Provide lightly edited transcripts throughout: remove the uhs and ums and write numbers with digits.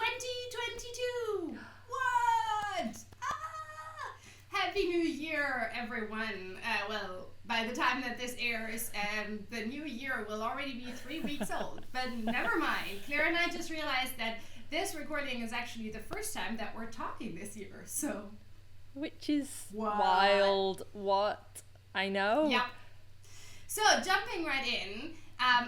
2022! What? Happy New Year, everyone. Well, by the time that this airs, the new year will already be 3 weeks old. But never mind. Claire and I just realized that this recording is actually the first time that we're talking this year. So, which is wild. What? I know. Yep. So, jumping right in,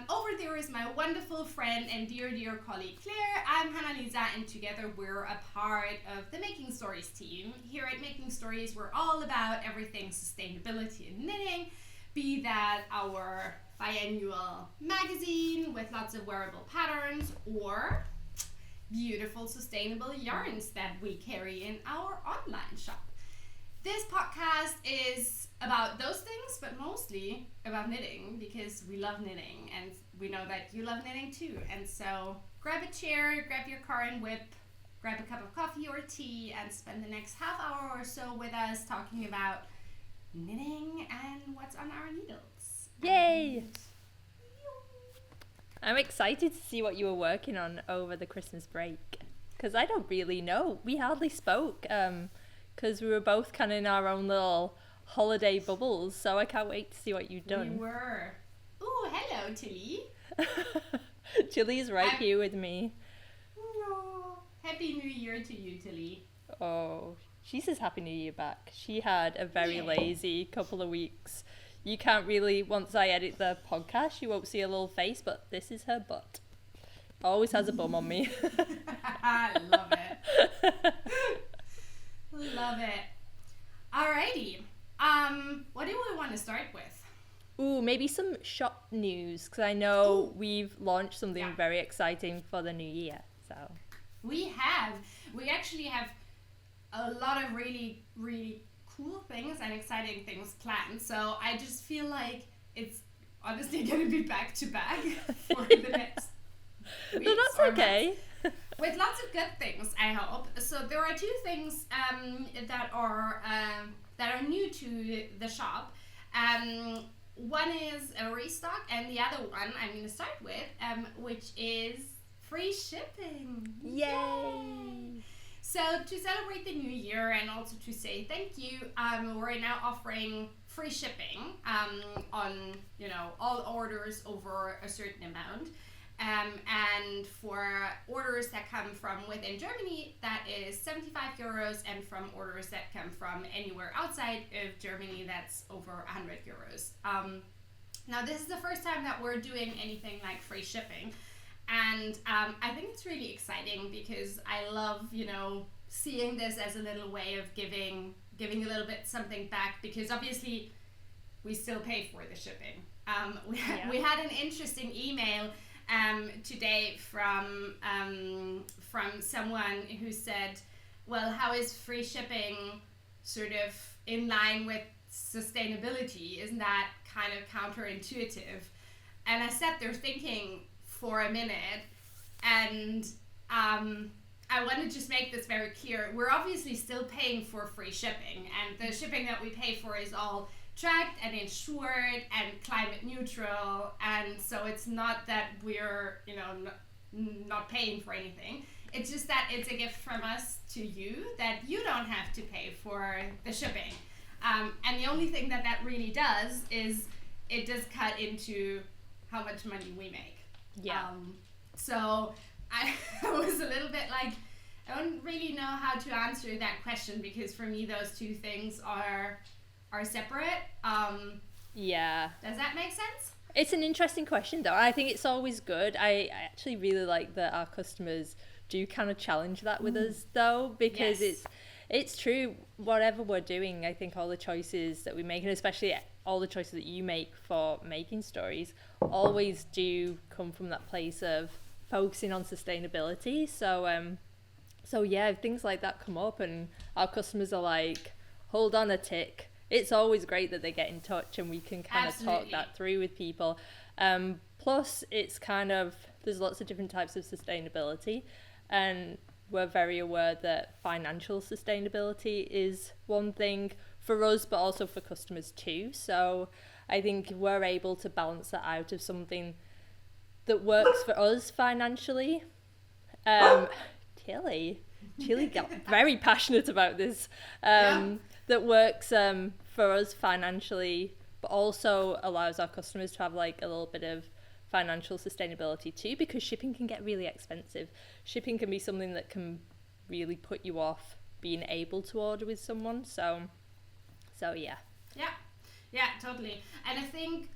over there is my wonderful friend and dear colleague Claire. I'm Hanna Lisa, and together we're a part of the Making Stories team. Here at Making Stories, we're all about everything sustainability and knitting, be that our biannual magazine with lots of wearable patterns or beautiful sustainable yarns that we carry in our online shop. This podcast is about those things, but mostly about knitting, because we love knitting and we know that you love knitting too. And so grab a chair, grab your car and whip, grab a cup of coffee or tea, and spend the next half hour or so with us talking about knitting and what's on our needles. Yay! I'm excited to see what you were working on over the Christmas break, because I don't really know. We hardly spoke, because we were both kind of in our own little holiday bubbles, so I can't wait to see what you've done. We were. Ooh, hello, Tilly. Tilly's right here with me. Oh, Happy New Year to you, Tilly. Oh, she says Happy New Year back. She had a very lazy couple of weeks. You can't really, once I edit the podcast, you won't see a little face, but this is her butt. Always has a bum on me. I love it. Love it. Alrighty. What do we want to start with? Ooh, maybe some shop news, because I know we've launched something very exciting for the new year. So we actually have a lot of really, really cool things and exciting things planned. So I just feel like it's honestly going to be back to back for the next weeks. No, that's okay. With lots of good things, I hope. So there are two things that are new to the shop. One is a restock, and the other one I'm going to start with, which is free shipping. Yay! So to celebrate the new year and also to say thank you, we're now offering free shipping on all orders over a certain amount. And for orders that come from within Germany, that is 75 euros, and from orders that come from anywhere outside of Germany, that's over 100 euros. Now, this is the first time that we're doing anything like free shipping, and I think it's really exciting because I love, seeing this as a little way of giving a little bit something back, because obviously we still pay for the shipping. We had an interesting email today from someone who said, well, how is free shipping sort of in line with sustainability? Isn't that kind of counterintuitive? And I sat there thinking for a minute, and I want to just make this very clear. We're obviously still paying for free shipping, and the shipping that we pay for is all tracked and insured and climate neutral, and so it's not that we're not paying for anything. It's just that it's a gift from us to you that you don't have to pay for the shipping, and the only thing that really does is it does cut into how much money we make. So I was a little bit like, I don't really know how to answer that question, because for me those two things are separate. Does that make sense? It's an interesting question, though. I think it's always good. I actually really like that our customers do kind of challenge that with us, though, because it's true. Whatever we're doing, I think all the choices that we make, and especially all the choices that you make for making stories, always do come from that place of focusing on sustainability. So yeah, things like that come up, and our customers are like, hold on a tick. It's always great that they get in touch and we can kind of talk that through with people. Plus, it's kind of, there's lots of different types of sustainability, and we're very aware that financial sustainability is one thing for us, but also for customers too. So I think we're able to balance that out of something that works for us financially. Chile got very passionate about this, that works for us financially, but also allows our customers to have like a little bit of financial sustainability too, because shipping can get really expensive. Shipping can be something that can really put you off being able to order with someone. So yeah. Yeah, totally. And I think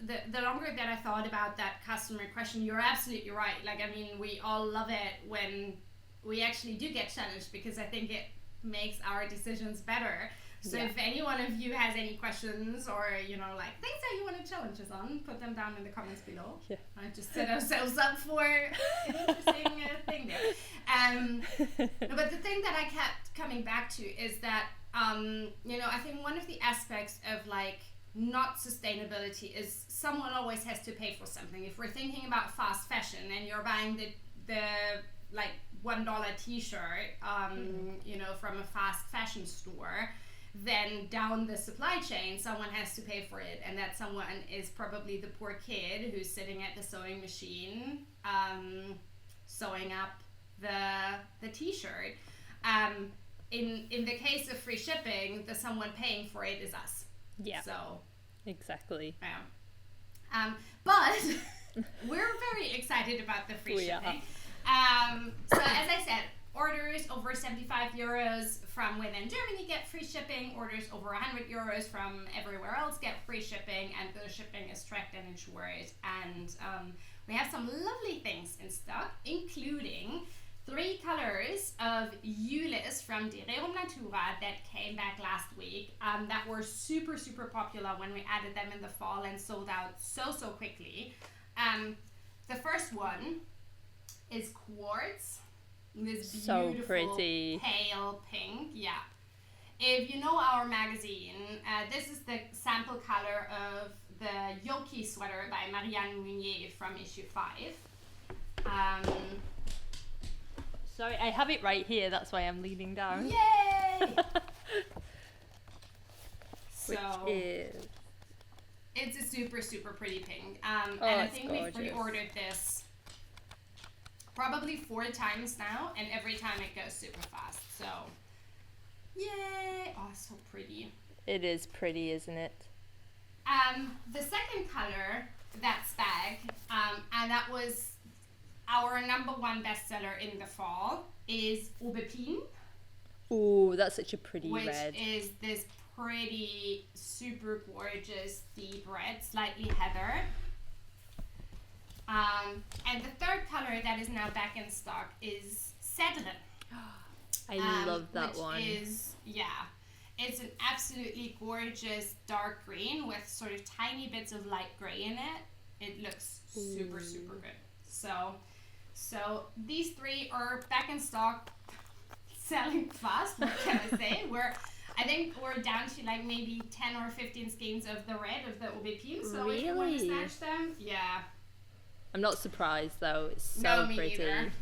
the longer that I thought about that customer question, you're absolutely right. Like, I mean, we all love it when we actually do get challenged, because I think it makes our decisions better. So if any one of you has any questions or, you know, like things that you want to challenge us on, put them down in the comments below. Yeah. I just set ourselves up for an interesting thing there. But the thing that I kept coming back to is that, you know, I think one of the aspects of like not sustainability is someone always has to pay for something. If we're thinking about fast fashion and you're buying the like $1 t-shirt, you know, from a fast fashion store, then down the supply chain, someone has to pay for it. And that someone is probably the poor kid who's sitting at the sewing machine, sewing up the t-shirt. In the case of free shipping, the someone paying for it is us. Yeah. So exactly. Yeah. But we're very excited about the free shipping. So as I said, orders over 75 euros from within Germany get free shipping. Orders over 100 euros from everywhere else get free shipping, and the shipping is tracked and insured. And we have some lovely things in stock, including 3 colors of Ulis from Dereum Natura that came back last week, that were super, super popular when we added them in the fall and sold out so quickly. The first one is Quartz. This beautiful pretty pale pink. Yeah. If you know our magazine, this is the sample color of the Yoki sweater by Marianne Meunier from issue 5. Sorry, I have it right here, that's why I'm leaning down. Yay! Which is... It's a super, super pretty pink. And I think we've pre-ordered this probably 4 times now, and every time it goes super fast. So, yay! Oh, so pretty. It is pretty, isn't it? The second color that's back, and that was our #1 bestseller in the fall, is Aubepine. Ooh, that's such a pretty red. Which is this pretty, super gorgeous deep red, slightly heather. And the third color that is now back in stock is Cedrin. I love that one. It's an absolutely gorgeous dark green with sort of tiny bits of light gray in it. It looks super, super good. So these 3 are back in stock, selling fast. What can I say? I think we're down to like maybe 10 or 15 skeins of the red of the Aubepine. So if you want to snatch them, yeah. I'm not surprised though. It's so pretty. Either.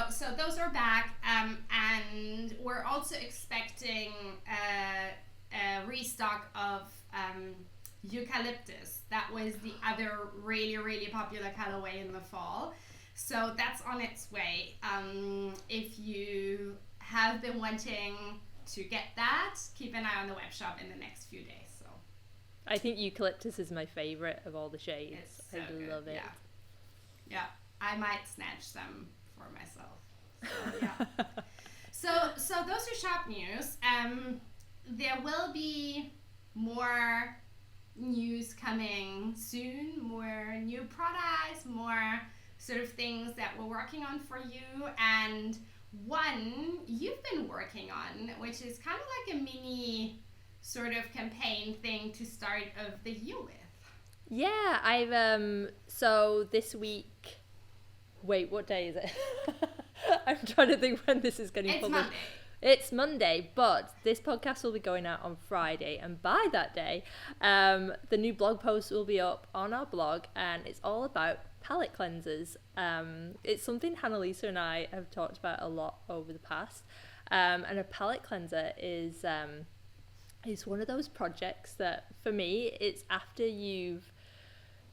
So those are back, and we're also expecting a restock of Eucalyptus. That was the other really, really popular colorway in the fall. So that's on its way. If you have been wanting to get that, keep an eye on the web shop in the next few days. I think Eucalyptus is my favourite of all the shades. So I love it. Yeah, I might snatch some for myself. So, yeah. so those are shop news. There will be more news coming soon, more new products, more sort of things that we're working on for you, and one you've been working on, which is kind of like a mini sort of campaign thing to start of the year with. Yeah, I've so this week, wait, what day is it? I'm trying to think when this is getting published. Monday. It's Monday, but this podcast will be going out on Friday, and by that day, the new blog post will be up on our blog, and it's all about palette cleansers. It's something Hanna Lisa and I have talked about a lot over the past, and a palette cleanser is one of those projects that, for me, it's after you've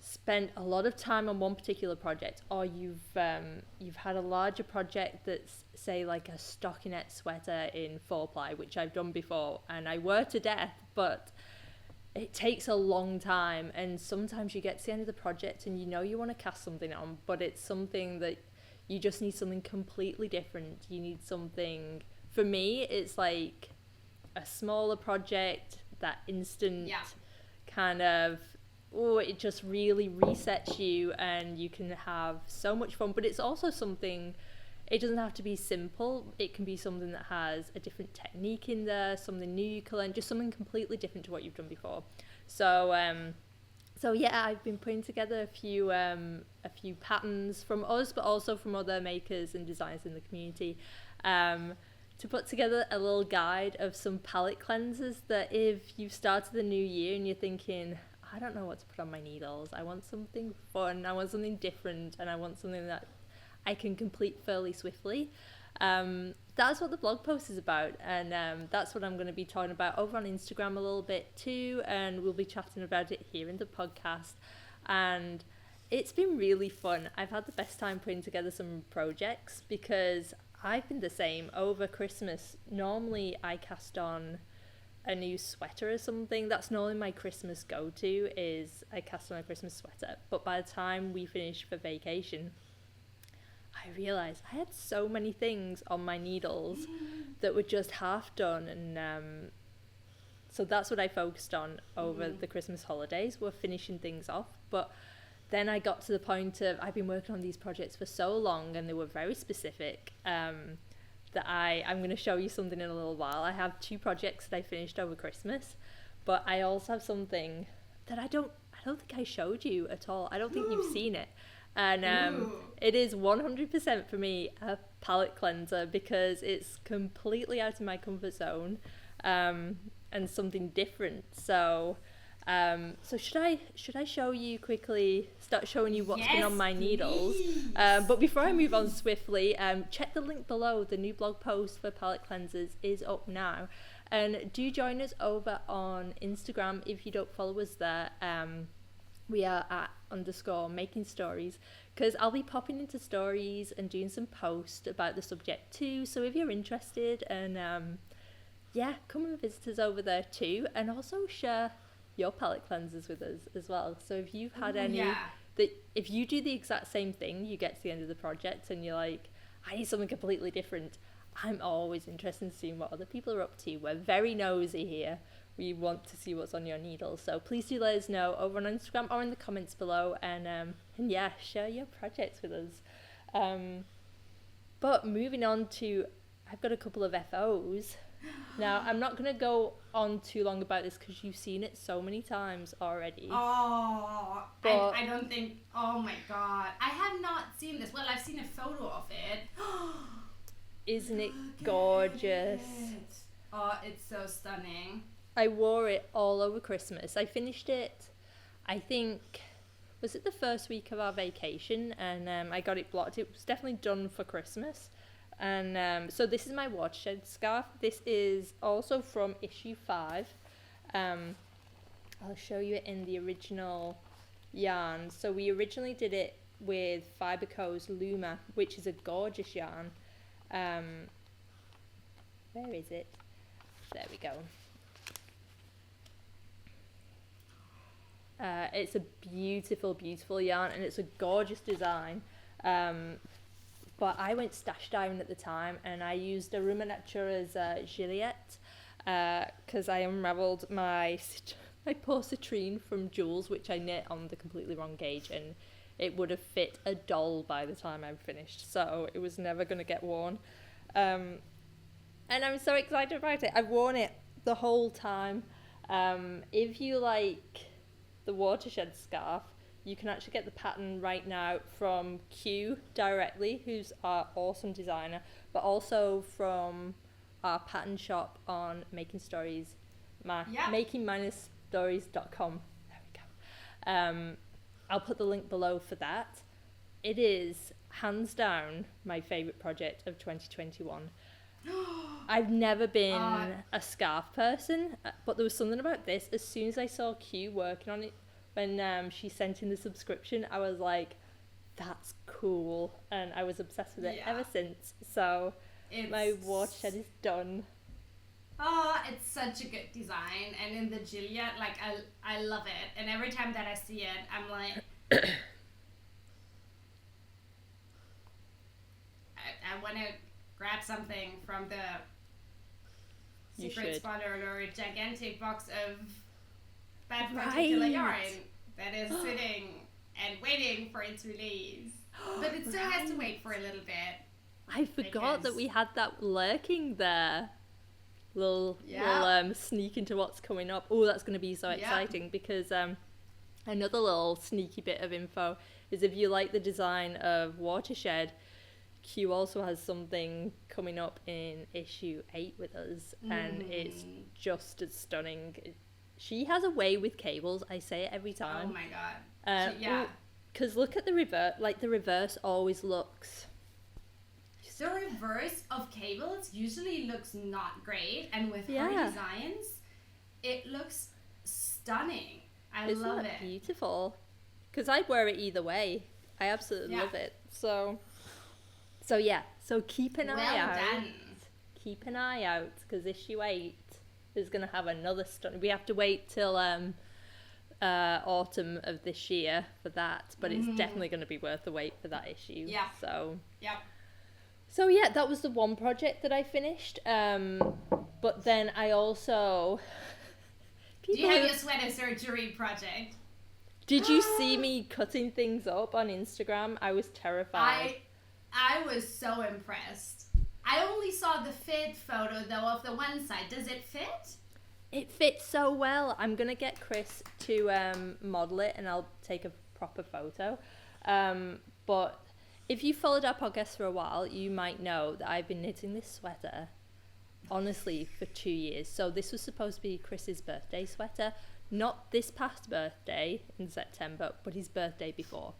spent a lot of time on one particular project, or you've had a larger project that's, say, like a stockinette sweater in 4-ply, which I've done before, and I wear to death, but it takes a long time, and sometimes you get to the end of the project and you know you want to cast something on, but it's something that you just need something completely different. You need something, for me, it's like a smaller project, that instant kind of, it just really resets you and you can have so much fun. But it's also something, it doesn't have to be simple. It can be something that has a different technique in there, something new you can learn, just something completely different to what you've done before. So yeah, I've been putting together a few patterns from us, but also from other makers and designers in the community, to put together a little guide of some palette cleansers that if you've started the new year and you're thinking, I don't know what to put on my needles, I want something fun, I want something different, and I want something that I can complete fairly swiftly. That's what the blog post is about, and that's what I'm going to be talking about over on Instagram a little bit too, and we'll be chatting about it here in the podcast. And it's been really fun. I've had the best time putting together some projects because I've been the same over Christmas. Normally I cast on a new sweater or something. That's normally my Christmas go-to, is I cast on a Christmas sweater. But by the time we finished for vacation, I realised I had so many things on my needles that were just half done, and so that's what I focused on over the Christmas holidays, were finishing things off. But then I got to the point of, I've been working on these projects for so long and they were very specific, that I'm going to show you something in a little while. I have 2 projects that I finished over Christmas, but I also have something that I don't think I showed you at all. I don't think you've seen it. And it is 100% for me a palette cleanser, because it's completely out of my comfort zone, and something different. So should I show you quickly, start showing you what's been on my needles? But before I move on swiftly, check the link below. The new blog post for palette cleansers is up now, and do join us over on Instagram if you don't follow us there. We are at _making stories, because I'll be popping into stories and doing some posts about the subject too. So if you're interested, and come and visit us over there too, and also share your palette cleansers with us as well. So if you've had that, if you do the exact same thing, you get to the end of the project and you're like, I need something completely different, I'm always interested in seeing what other people are up to. We're very nosy here. We want to see what's on your needles. So please do let us know over on Instagram or in the comments below, and share your projects with us. But moving on to, I've got a couple of FOs. Now, I'm not going to go on too long about this because you've seen it so many times already. Oh, I don't think, oh my god. I have not seen this. Well, I've seen a photo of it. Isn't it gorgeous? Oh, it's so stunning. I wore it all over Christmas. I finished it, I think, was it the first week of our vacation? And I got it blocked. It was definitely done for Christmas. And so this is my Watershed Scarf. This is also from issue 5. I'll show you it in the original yarn. So we originally did it with Fiberco's Luma, which is a gorgeous yarn. Where is it? There we go. It's a beautiful, beautiful yarn, and it's a gorgeous design. But I went stash diving at the time, and I used a Ruma Natura's Juliette, because I unravelled my poor citrine from Jules, which I knit on the completely wrong gauge, and it would have fit a doll by the time I'm finished, so it was never going to get worn. And I'm so excited about it. I've worn it the whole time. If you like the Watershed Scarf, you can actually get the pattern right now from Q directly, who's our awesome designer, but also from our pattern shop on Making Stories, making-stories.com. There we go. I'll put the link below for that. It is hands down my favourite project of 2021. I've never been a scarf person, but there was something about this. As soon as I saw Q working on it when she sent in the subscription, I was like, that's cool, and I was obsessed with it ever since. So my watershed is done. Oh, it's such a good design, and in the Juliet, like I love it, and every time that I see it, I'm like, I want to grab something from the secret spoiler alert gigantic box of that particular yarn that is sitting and waiting for its release, but it still has to wait for a little bit. I forgot that we had that lurking there. Little sneak into what's coming up. Oh, that's going to be so exciting, because another little sneaky bit of info is, if you like the design of Watershed, Q also has something coming up in issue 8 with us, and it's just as stunning. She has a way with cables. I say it every time. Oh my god. Because look at the reverse. Like, the reverse always looks... The reverse of cables usually looks not great, and with her designs, it looks stunning. Isn't love that it. Beautiful. Because I'd wear it either way. I absolutely love it. So yeah. So keep an eye out. Done. Keep an eye out, because issue 8 is going to have another stunning. We have to wait till autumn of this year for that, but it's definitely going to be worth the wait for that issue. Yeah. So yeah, that was the one project that I finished. But then I also... Do you have your sweater surgery project? Did you see me cutting things up on Instagram? I was terrified. I was so impressed. I only saw the fit photo, though, of the one side. Does it fit? It fits so well. I'm going to get Chris to model it, and I'll take a proper photo. But... if you followed our podcast for a while, you might know that I've been knitting this sweater, honestly, for 2 years. So this was supposed to be Chris's birthday sweater. Not this past birthday in September, but his birthday before.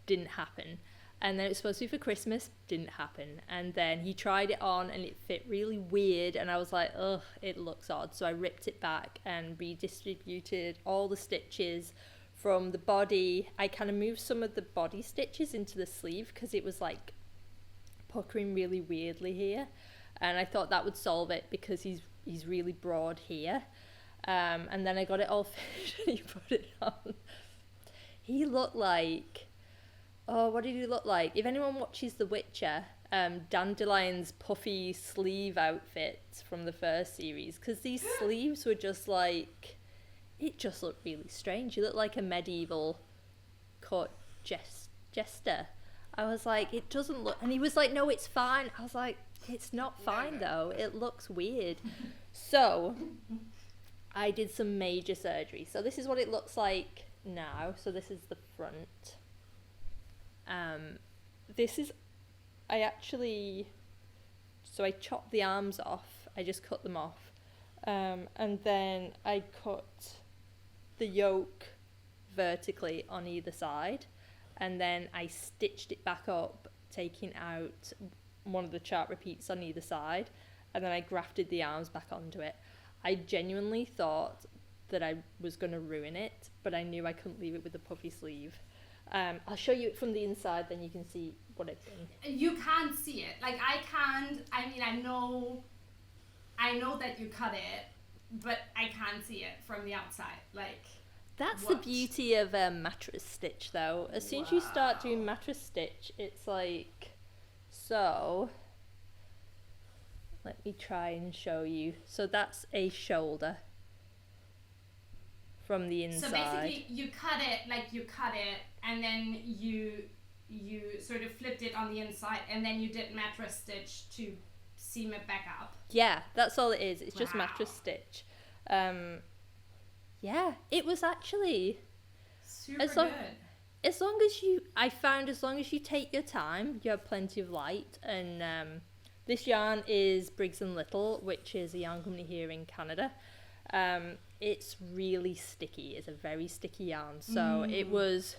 Didn't happen. And then it was supposed to be for Christmas. Didn't happen. And then he tried it on and it fit really weird. And I was like, ugh, it looks odd. So I ripped it back and redistributed all the stitches from the body. I kind of moved some of the body stitches into the sleeve because it was like puckering really weirdly here, and I thought that would solve it because he's really broad here. And then I got it all finished and he put it on. He looked like, what did he look like? If anyone watches The Witcher, Dandelion's puffy sleeve outfits from the first series, because these sleeves were just like... it just looked really strange. He looked like a medieval court jester. I was like, it doesn't look... and he was like, no, it's fine. I was like, it's not fine, though. It looks weird. So, I did some major surgery. So this is what it looks like now. So this is the front. This is... I actually... so I chopped the arms off. I just cut them off. And then I cut the yoke vertically on either side, and then I stitched it back up, taking out one of the chart repeats on either side, and then I grafted the arms back onto it. I genuinely thought that I was going to ruin it, but I knew I couldn't leave it with the puffy sleeve. I'll show you it from the inside, then you can see what it's in. You can't see it. Like, I can't... I mean, I know that you cut it, but I can't see it from the outside. Like, that's the beauty of mattress stitch, though. As soon as you start doing mattress stitch, it's like... so... let me try and show you. So that's a shoulder from the inside. So basically, you cut it, and then you sort of flipped it on the inside, and then you did mattress stitch to seam it back up. Yeah, that's all it is. It's just mattress stitch. Yeah, it was actually super good. As long as you take your time, you have plenty of light. And this yarn is Briggs & Little, which is a yarn company here in Canada. It's really sticky. It's a very sticky yarn. So it was...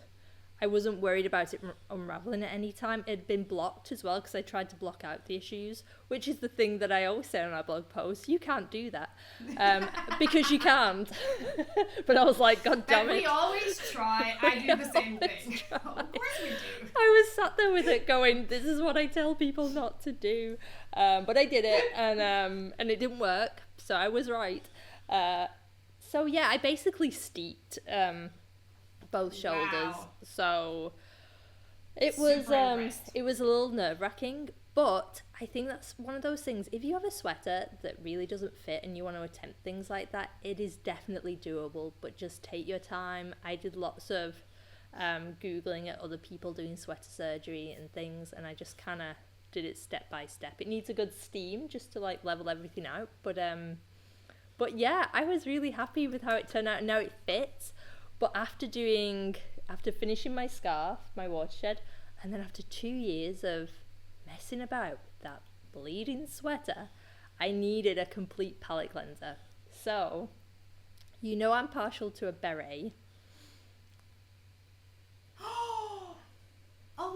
I wasn't worried about it unraveling at any time. It had been blocked as well because I tried to block out the issues, which is the thing that I always say on our blog post. You can't do that because you can't. But I was like, God damn it. We always try. I do the same thing. Of course we do. I was sat there with it going, this is what I tell people not to do. But I did it and it didn't work. So I was right. So yeah, I basically steeped both shoulders. Wow. So it was a little nerve-wracking, but I think that's one of those things. If you have a sweater that really doesn't fit and you want to attempt things like that, it is definitely doable, but just take your time. I did lots of Googling at other people doing sweater surgery and things, and I just kind of did it step by step. It needs a good steam just to like level everything out, but yeah, I was really happy with how it turned out, and now it fits. But after finishing my scarf, my watershed, and then after 2 years of messing about with that bleeding sweater, I needed a complete palate cleanser. So, you know I'm partial to a beret. Oh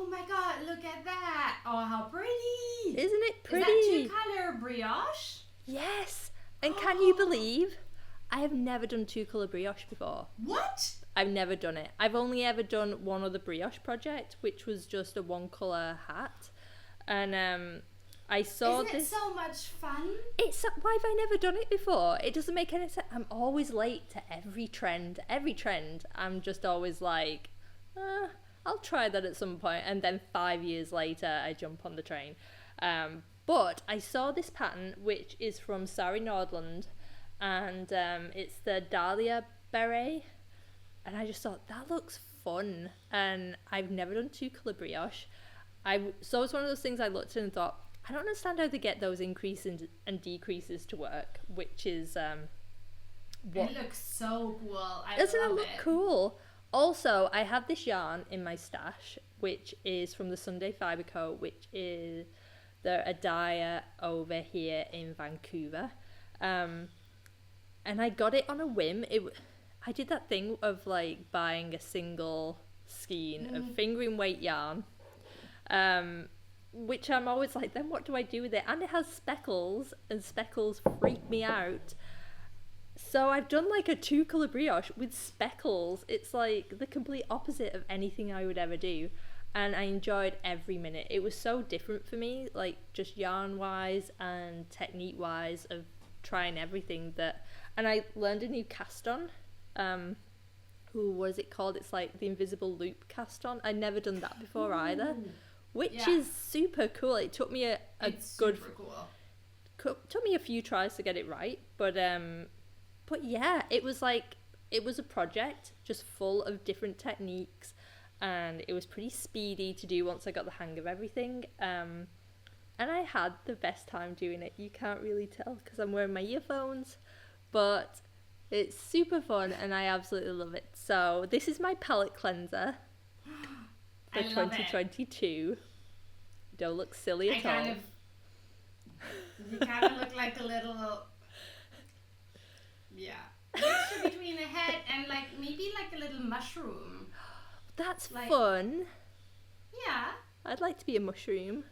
my god, look at that. Oh, how pretty. Isn't it pretty? Is that two-color brioche? Yes. And can you believe I have never done two-colour brioche before? What? I've never done it. I've only ever done one other brioche project, which was just a one-colour hat. And I saw Isn't it so much fun? Why have I never done it before? It doesn't make any sense. I'm always late to every trend. I'm just always like, I'll try that at some point. And then 5 years later, I jump on the train. But I saw this pattern, which is from Sari Nordland, and it's the Dahlia beret, and I just thought that looks fun, and I've never done two-colour brioche. So it's one of those things I looked at and thought, I don't understand how they get those increases and decreases to work, which is it looks so cool. Doesn't it look cool? Also, I have this yarn in my stash, which is from the Sunday Fibre Co., which is a dyer over here in Vancouver. And I got it on a whim. I did that thing of like buying a single skein of fingering weight yarn, which I'm always like, then what do I do with it? And it has speckles, and speckles freak me out. So I've done like a two-colour brioche with speckles. It's like the complete opposite of anything I would ever do. And I enjoyed every minute. It was so different for me, like just yarn-wise and technique-wise of trying everything that... And I learned a new cast-on. What is it called? It's like the invisible loop cast-on. I'd never done that before either, which is super cool. It took me took me a few tries to get it right, but yeah, it was a project just full of different techniques, and it was pretty speedy to do once I got the hang of everything. And I had the best time doing it. You can't really tell because I'm wearing my earphones, but it's super fun and I absolutely love it. So this is my palette cleanser for 2022. Don't look silly at all. You kind of look like a little... Yeah. Mixture between a head and maybe a little mushroom. That's fun. Yeah. I'd like to be a mushroom.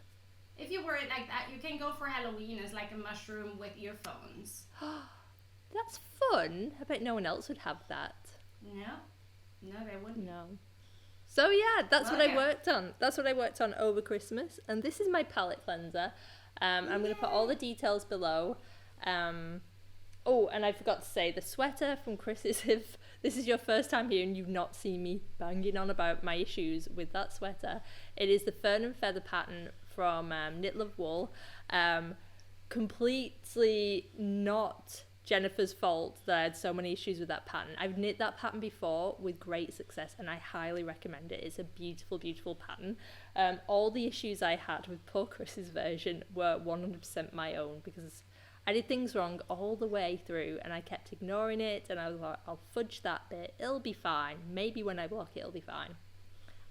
If you wear it like that, you can go for Halloween as like a mushroom with earphones. That's fun. I bet no one else would have that. No, they wouldn't. No. So yeah, that's what I worked on. That's what I worked on over Christmas. And this is my palette cleanser. I'm going to put all the details below. Oh, and I forgot to say, the sweater from Chris is, if this is your first time here and you've not seen me banging on about my issues with that sweater, it is the Fern and Feather pattern from Knit Love Wool. Completely not Jennifer's fault that I had so many issues with that pattern. I've knit that pattern before with great success and I highly recommend it. It's a beautiful, beautiful pattern. All the issues I had with poor Chris's version were 100% my own because I did things wrong all the way through and I kept ignoring it, and I was like, I'll fudge that bit, it'll be fine. Maybe when I block it, it'll be fine.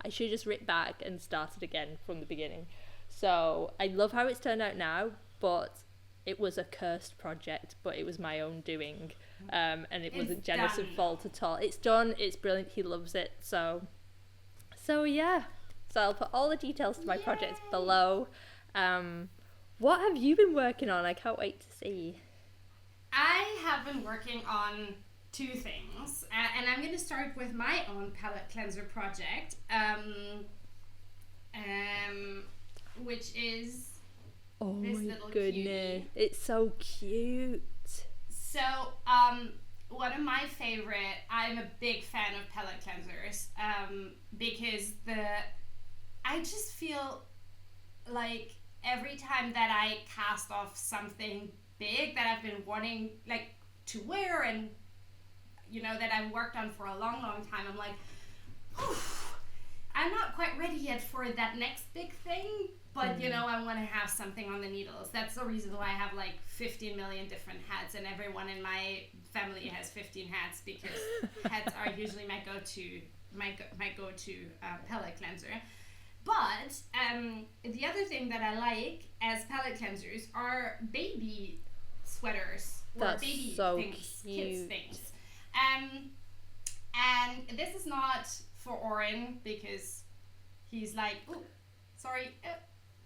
I should have just ripped back and started again from the beginning. So I love how it's turned out now, but it was a cursed project, but it was my own doing, and it wasn't Jennifer's fault at all. It's done, it's brilliant, he loves it. So So yeah, so I'll put all the details to my projects below. What have you been working on? I can't wait to see. I have been working on two things, and I'm going to start with my own palette cleanser project, which is this little cutie. It's so cute. So, one of my favorite, I'm a big fan of palette cleansers, because I just feel like every time that I cast off something big that I've been wanting like to wear, and that I've worked on for a long time, I'm like, I'm not quite ready yet for that next big thing, but I want to have something on the needles. That's the reason why I have like 15 million different hats, and everyone in my family has 15 hats, because hats are usually my go-to palette cleanser. But the other thing that I like as palette cleansers are baby sweaters or That's baby so things, cute. kids things. And this is not for Oren, because he's like, oh, sorry,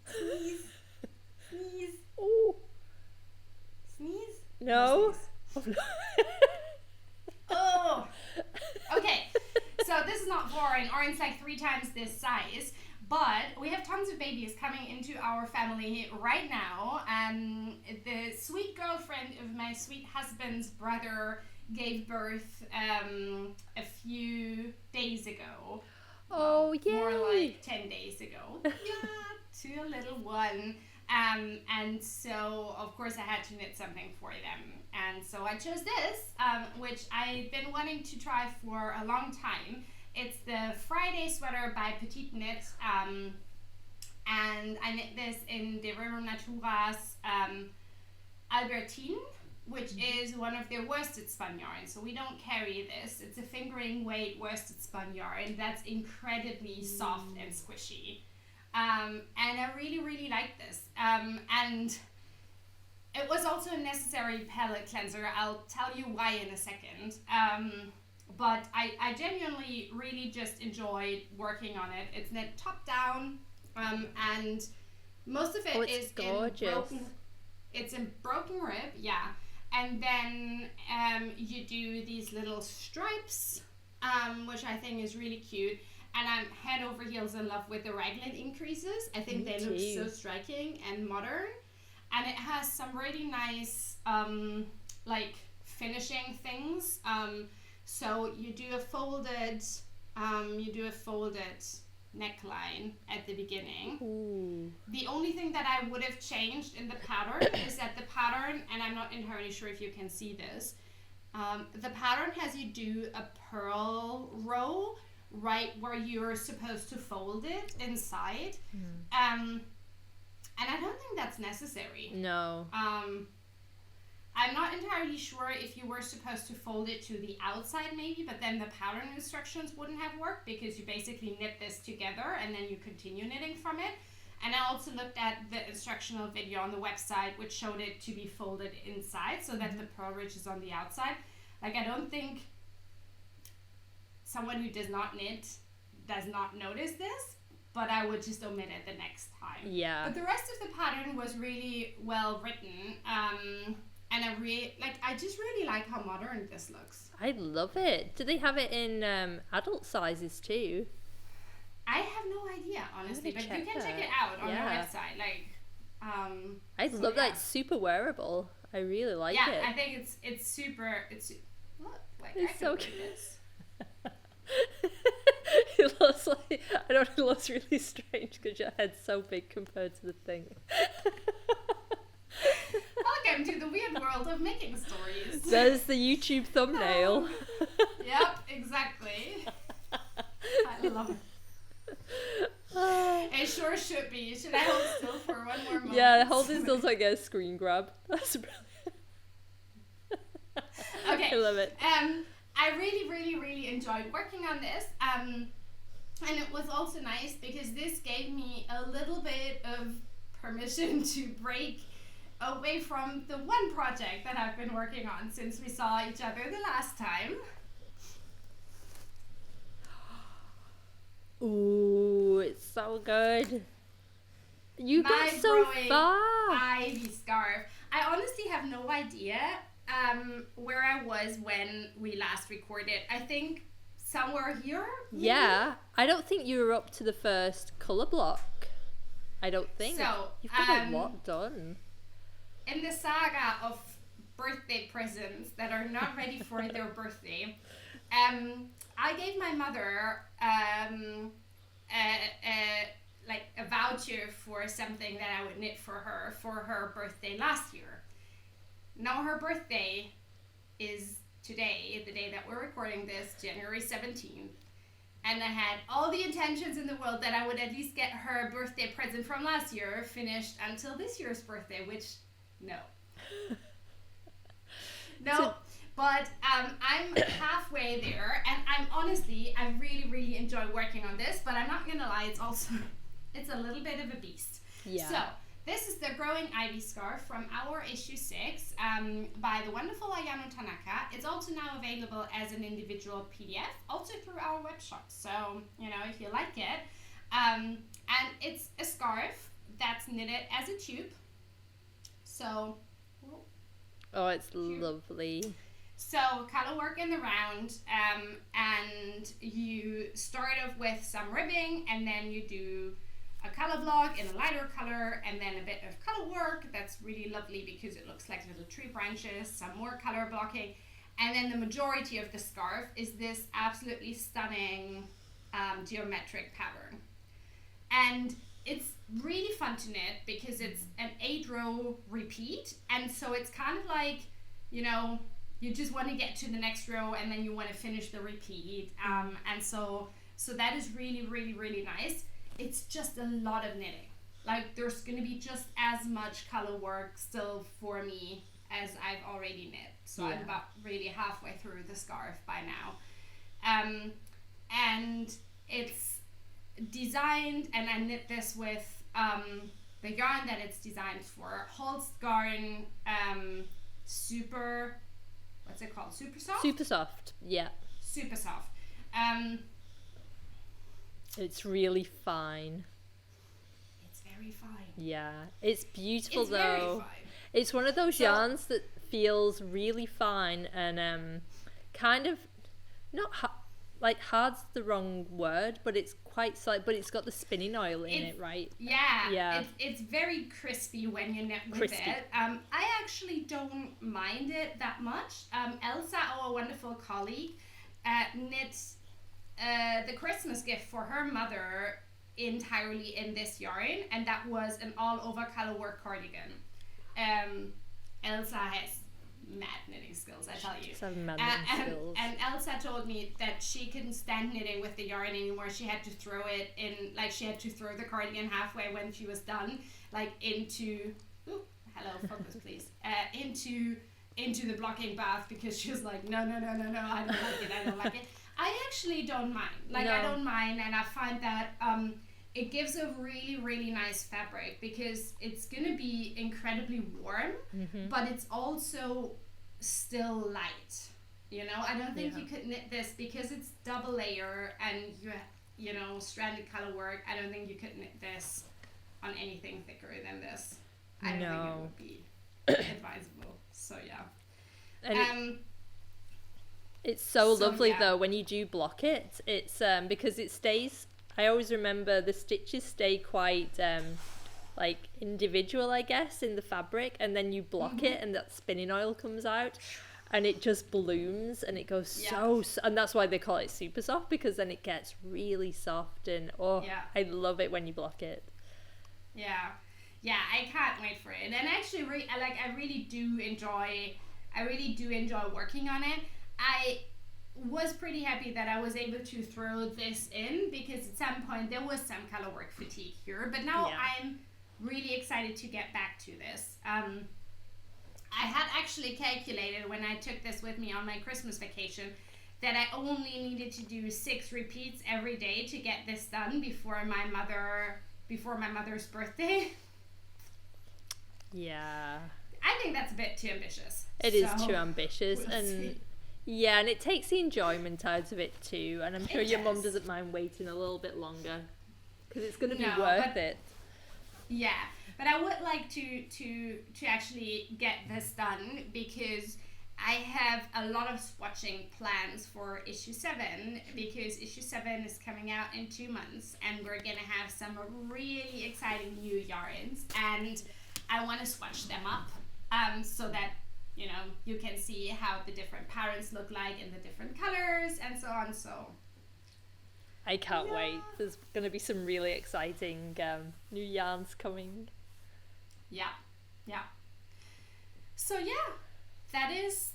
sneeze, Oh, sneeze. no. Sneeze. Oh, okay. So this is not for Oren. Oren's like 3 times this size. But we have tons of babies coming into our family right now. The sweet girlfriend of my sweet husband's brother gave birth a few days ago. Oh, yay. More like 10 days ago. To a little one. And so, of course, I had to knit something for them. And so I chose this, which I've been wanting to try for a long time. It's the Friday sweater by Petite Knit, and I knit this in De Rero Natura's Albertine, which is one of their worsted spun yarns. So we don't carry this. It's a fingering weight worsted spun yarn that's incredibly soft and squishy. And I really, really like this. And it was also a necessary palette cleanser. I'll tell you why in a second. But I genuinely really just enjoyed working on it. It's knit top down, and most of it is gorgeous. in broken rib, yeah. And then you do these little stripes, which I think is really cute. And I'm head over heels in love with the raglan increases. I think they look so striking and modern. And it has some really nice like finishing things. So you do a folded neckline at the beginning. Ooh. The only thing that I would have changed in the pattern is that the pattern, and I'm not entirely sure if you can see this, the pattern has you do a purl row right where you're supposed to fold it inside. And I don't think that's necessary. No. I'm not entirely sure if you were supposed to fold it to the outside maybe, but then the pattern instructions wouldn't have worked, because you basically knit this together and then you continue knitting from it. And I also looked at the instructional video on the website, which showed it to be folded inside so that the purl ridge is on the outside. Like, I don't think someone who does not knit does not notice this, but I would just omit it the next time. Yeah. But the rest of the pattern was really well written. And I just really like how modern this looks. I love it. Do they have it in adult sizes too? I have no idea, honestly, but you can check it out on their website. Like, I love that. It's super wearable. I really like it. Yeah, I think it's super. Look, like, it's so cute. This. It looks like, I don't know, it looks really strange because your head's so big compared to the thing. Welcome to the weird world of making stories. There's the YouTube thumbnail. Yep, exactly. I love it. It sure should be. Should I hold still for one more moment? Yeah, holding still so I get a screen grab. That's brilliant. Okay. I love it. I really, really, really enjoyed working on this. And it was also nice because this gave me a little bit of permission to break away from the one project that I've been working on since we saw each other the last time. Ooh. so good. You My got so growing far. ivy scarf. I honestly have no idea where I was when we last recorded. I think somewhere here. Maybe? Yeah, I don't think you were up to the first colour block. I don't think. So, you've got a lot done. In the saga of birthday presents that are not ready for their birthday, I gave my mother a voucher for something that I would knit for her birthday last year. Now her birthday is today, the day that we're recording this, January 17th. And I had all the intentions in the world that I would at least get her birthday present from last year finished until this year's birthday, which, no. No, but I'm halfway there, and I really, really enjoy working on this, but I'm not gonna lie, it's a little bit of a beast. Yeah. So, this is the Growing Ivy Scarf from our issue 6 by the wonderful Ayano Tanaka. It's also now available as an individual PDF, also through our web shop. So, if you like it. And it's a scarf that's knitted as a tube. So, oh, it's lovely. So, color work in the round, and you start off with some ribbing, and then you do a color block in a lighter color, and then a bit of color work. That's really lovely because it looks like little tree branches, some more color blocking, and then the majority of the scarf is this absolutely stunning geometric pattern. And it's really fun to knit because it's an 8-row repeat, and so it's kind of like, you just want to get to the next row and then you want to finish the repeat, and so that is really, really, really nice. It's just a lot of knitting. Like, there's going to be just as much color work still for me as I've already knit. So I'm about really halfway through the scarf by now. And it's designed, and I knit this with the yarn that it's designed for. Holst Garn Super, what's it called? Super Soft? Super Soft, yeah. Super Soft. It's really fine. It's very fine. Yeah, it's beautiful it's though. Very fine. It's one of those yarns that feels really fine and kind of not hard's the wrong word, but it's quite but it's got the spinning oil in it, right? Yeah. It's very crispy when you knit with it. I actually don't mind it that much. Elsa, our wonderful colleague, knit the Christmas gift for her mother entirely in this yarn, and that was an all-over color work cardigan. Elsa has mad knitting skills, I tell you. Skills. And Elsa told me that she couldn't stand knitting with the yarn anymore. She had to throw it in, like she had to throw the cardigan halfway when she was done, like into, focus please, into the blocking bath, because she was like, no, I don't like it. I actually don't mind. I don't mind, and I find that it gives a really, really nice fabric because it's going to be incredibly warm, but it's also still light. I don't think you could knit this because it's double layer and stranded color work. I don't think you could knit this on anything thicker than this. I don't think it would be advisable. So yeah. It's so lovely though when you do block it. It's because it stays. I always remember the stitches stay quite individual, I guess, in the fabric, and then you block it and that spinning oil comes out and it just blooms and it goes and that's why they call it super soft, because then it gets really soft and I love it when you block it. I can't wait for it. And actually I really do enjoy working on it. I was pretty happy that I was able to throw this in because at some point there was some color work fatigue here, but now I'm really excited to get back to this. I had actually calculated when I took this with me on my Christmas vacation that I only needed to do 6 repeats every day to get this done before my mother's birthday. Yeah. I think that's a bit too ambitious. It is too ambitious, and and it takes the enjoyment out of it too, and I'm sure your mum doesn't mind waiting a little bit longer. because it's going to be No, worth it. Yeah, but I would like to actually get this done because I have a lot of swatching plans for issue 7 because issue 7 is coming out in 2 months and we're gonna have some really exciting new yarns and I want to swatch them up so that you can see how the different patterns look like in the different colors and so on. So I can't wait. There's going to be some really exciting new yarns coming. Yeah. So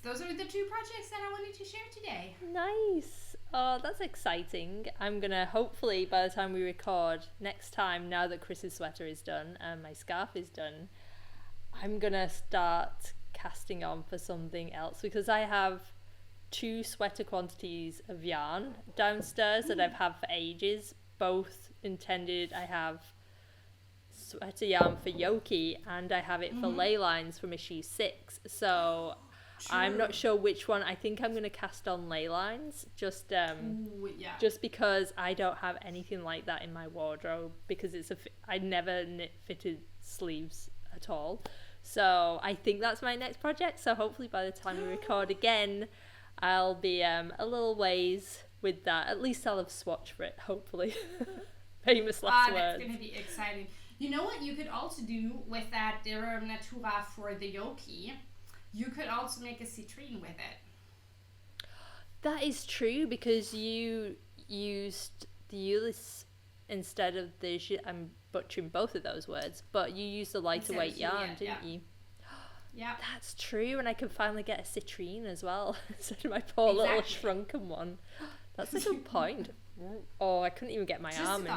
those are the 2 projects that I wanted to share today. Nice. Oh, that's exciting. I'm going to hopefully, by the time we record next time, now that Chris's sweater is done and my scarf is done, I'm going to start casting on for something else because I have 2 sweater quantities of yarn downstairs that I've had for ages, both intended. I have sweater yarn for Yoki and I have it for ley lines from issue 6, so I'm not sure which one. I think I'm going to cast on ley lines just because I don't have anything like that in my wardrobe because I never knit fitted sleeves at all, so I think that's my next project. So hopefully by the time we record again I'll be a little ways with that. At least I'll have swatched for it, hopefully. Famous last words. That's going to be exciting. You know what you could also do with that Derum Natura for the Yoki? You could also make a citrine with it. That is true because you used the Ulyss instead of the... I'm butchering both of those words, but you used the lighter weight yarn, didn't you? Yeah, that's true, and I can finally get a citrine as well instead of my poor little shrunken one. That's a good point. Oh, I couldn't even get my arm in.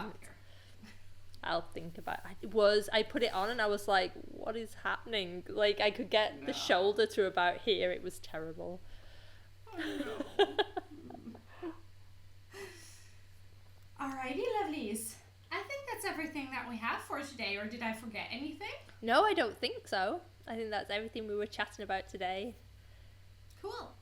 I'll think about it. I put it on and I was like, what is happening? Like I could get the shoulder to about here. It was terrible. Oh no. Alrighty, lovelies. I think that's everything that we have for today, or did I forget anything? No, I don't think so. I think that's everything we were chatting about today. Cool.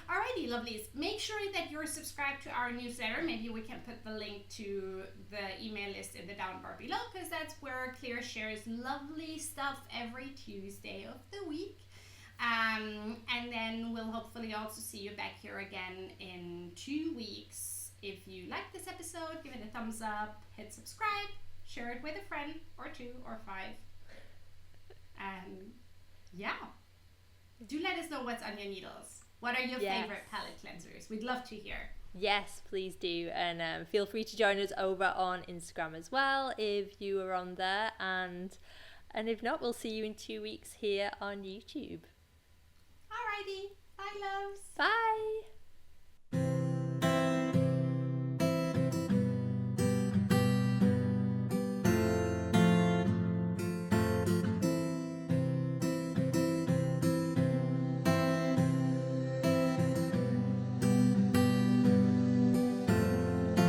Alrighty, lovelies. Make sure that you're subscribed to our newsletter. Maybe we can put the link to the email list in the down bar below because that's where Claire shares lovely stuff every Tuesday of the week. And then we'll hopefully also see you back here again in 2 weeks. If you like this episode, give it a thumbs up, hit subscribe, share it with a friend or 2 or 5. And yeah, do let us know what's on your needles. What are your favorite palette cleansers? We'd love to hear. Yes, please do. And feel free to join us over on Instagram as well if you are on there. And if not, we'll see you in 2 weeks here on YouTube. Alrighty. Bye, loves. Bye.